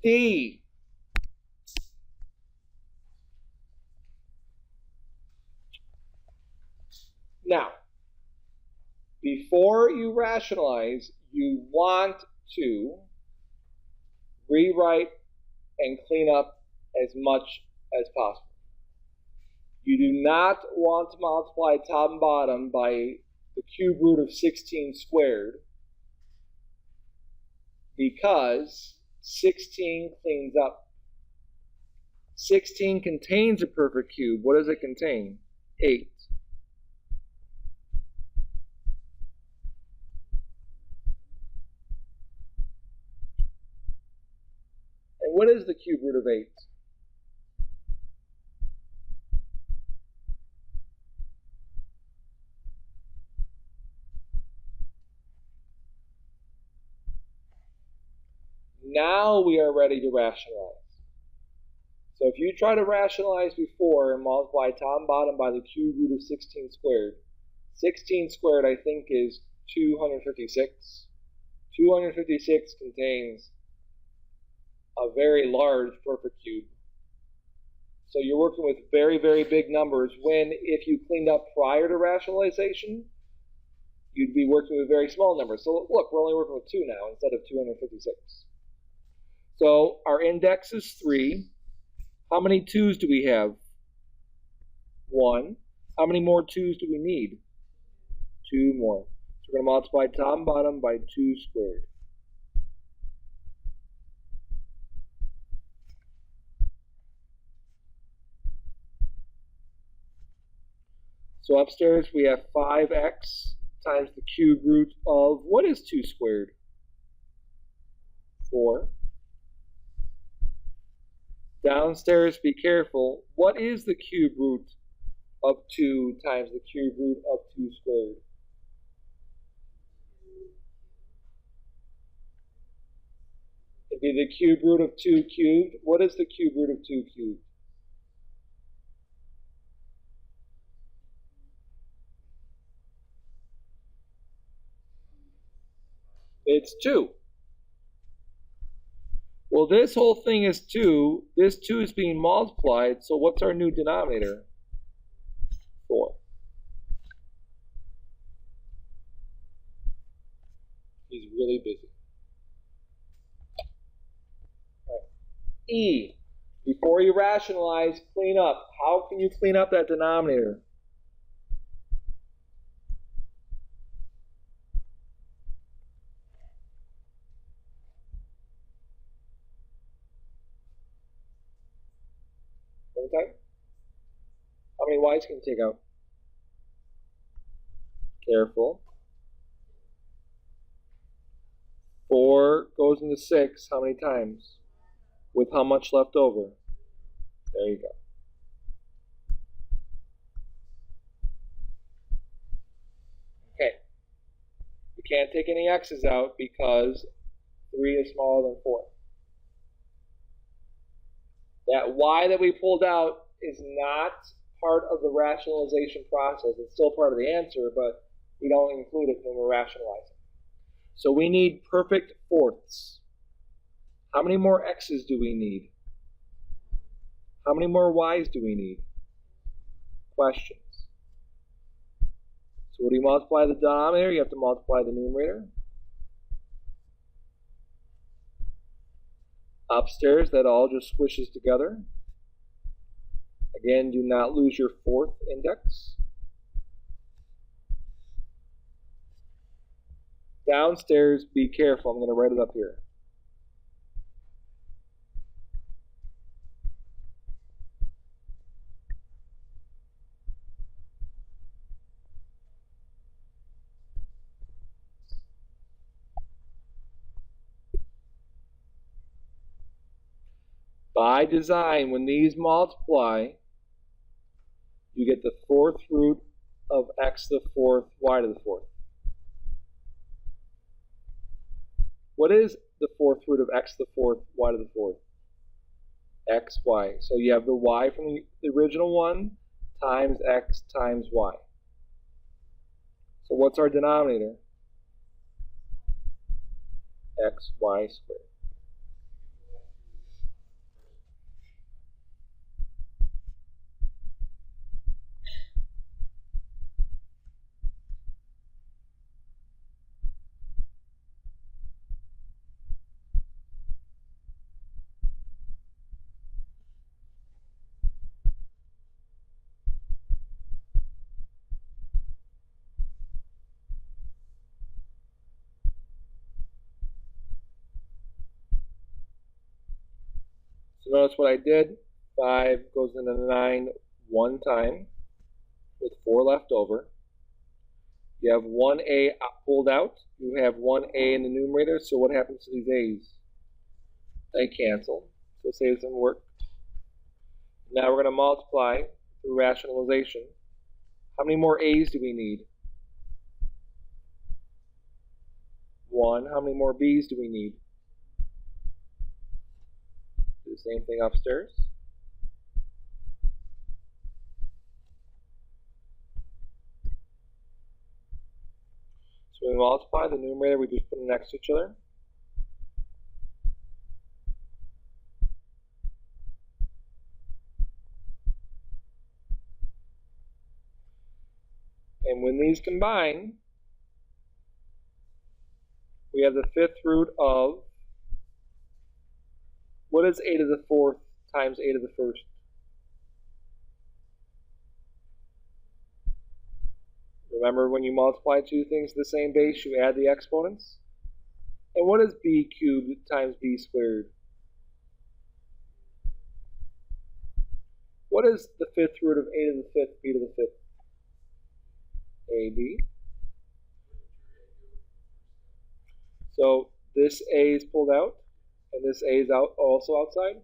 D. Now, before you rationalize, you want to rewrite and clean up as much as possible. You do not want to multiply top and bottom by the cube root of 16 squared because 16 cleans up. 16 contains a perfect cube. What does it contain? 8. And what is the cube root of 8? Now we are ready to rationalize. So if you try to rationalize before and multiply top and bottom by the cube root of 16 squared, 16 squared I think is 256. 256 contains a very large perfect cube. So you're working with very, very big numbers when if you cleaned up prior to rationalization, you'd be working with very small numbers. So look, we're only working with 2 now instead of 256. So our index is 3. How many 2's do we have? 1. How many more 2's do we need? 2 more. So we're going to multiply top and bottom by 2 squared. So upstairs we have 5x times the cube root of, what is 2 squared? 4. Downstairs, be careful. What is the cube root of 2 times the cube root of 2 squared? It'd be the cube root of 2 cubed. What is the cube root of 2 cubed? It's 2. Well, this whole thing is 2. This 2 is being multiplied, so what's our new denominator? 4. He's really busy. All right. E. Before you rationalize, clean up. How can you clean up that denominator? Okay. How many y's can you take out? Careful. 4 goes into 6 how many times? With how much left over? There you go. Okay. You can't take any x's out because 3 is smaller than 4. That y that we pulled out is not part of the rationalization process. It's still part of the answer, but we don't include it when we're rationalizing. So we need perfect fourths. How many more x's do we need? How many more y's do we need? Questions. So what do you multiply the denominator? You have to multiply the numerator. Upstairs, that all just squishes together. Again, do not lose your fourth index. Downstairs, be careful. I'm going to write it up here. By design, when these multiply, you get the fourth root of x to the fourth, y to the fourth. What is the fourth root of x to the fourth, y to the fourth? X, y. So you have the y from the original one times x times y. So what's our denominator? X, y squared. So notice what I did. 5 goes into 9 one time with 4 left over. You have 1a pulled out. You have 1a in the numerator. So what happens to these a's? They cancel. So save some work. Now we're going to multiply through rationalization. How many more a's do we need? 1. How many more b's do we need? Do the same thing upstairs. So we multiply the numerator, we just put them next to each other. And when these combine, we have the 5th root of, what is a to the 4th times a to the 1st? Remember, when you multiply two things to the same base, you add the exponents? And what is b cubed times b squared? What is the 5th root of a to the 5th, b to the 5th? ab. So this a is pulled out, and this a is also outside.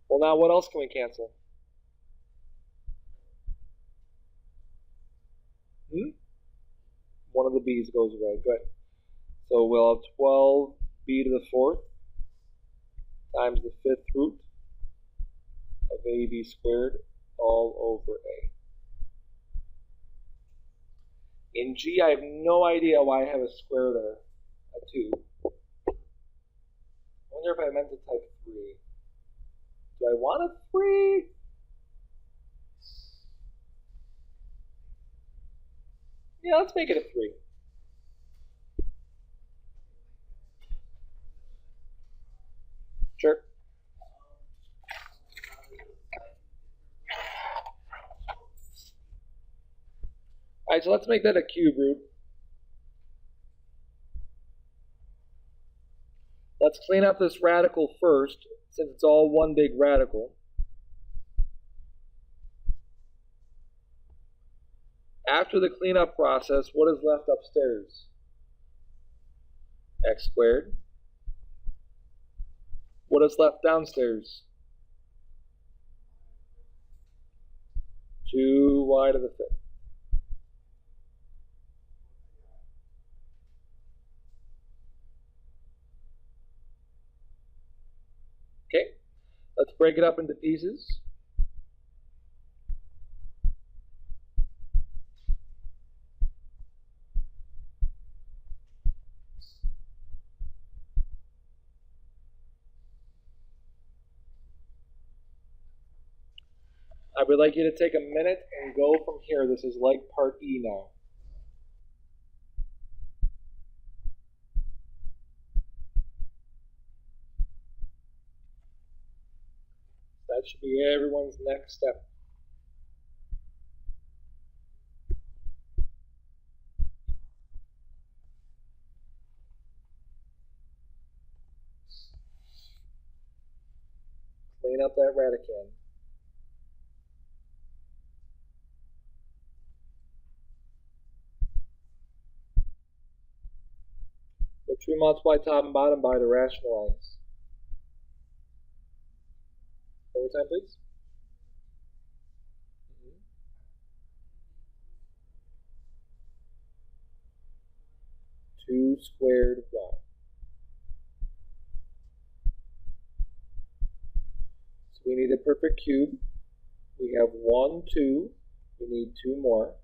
Well, now what else can we cancel? One of the b's goes away. Good. So we'll have 12b to the 4th times the 5th root of ab squared all over a. In G, I have no idea why I have a square there, a 2. I wonder if I meant to type 3. Do I want a 3? Yeah, let's make it a 3. Sure. All right, so let's make that a cube root. Let's clean up this radical first, since it's all one big radical. After the cleanup process, what is left upstairs? X squared. What is left downstairs? 2y to the 5th. Okay, let's break it up into pieces. I would like you to take a minute and go from here. This is like part E now. That should be everyone's next step. Clean up that radicand. What should we multiply top and bottom by to rationalize? Overtime, please. 2 squared y. So we need a perfect cube. We have 1, 2. We need 2 more.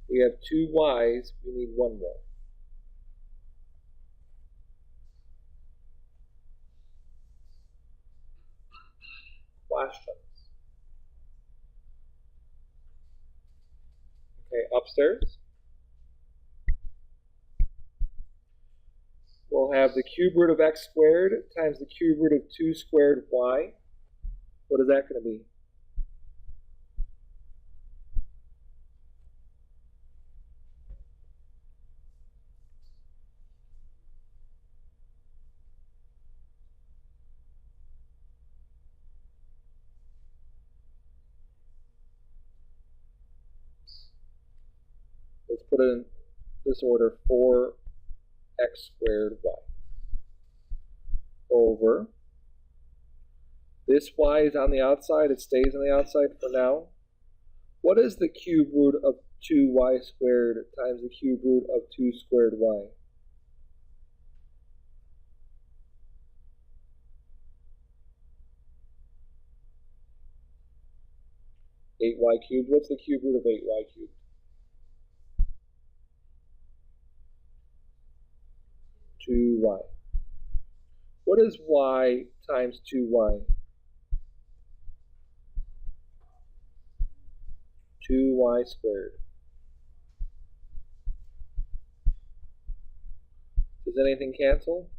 We have 2 y's. We need 1 more. Questions? Okay, upstairs. We'll have the cube root of x squared times the cube root of 2 squared y. What is that going to be? put it in this order, 4x squared y over, this y is on the outside, it stays on the outside for now. What is the cube root of 2y squared times the cube root of 2 squared y? Eight y cubed. What's the cube root of 8y cubed? 2y. What is y times 2y? 2y squared. Does anything cancel?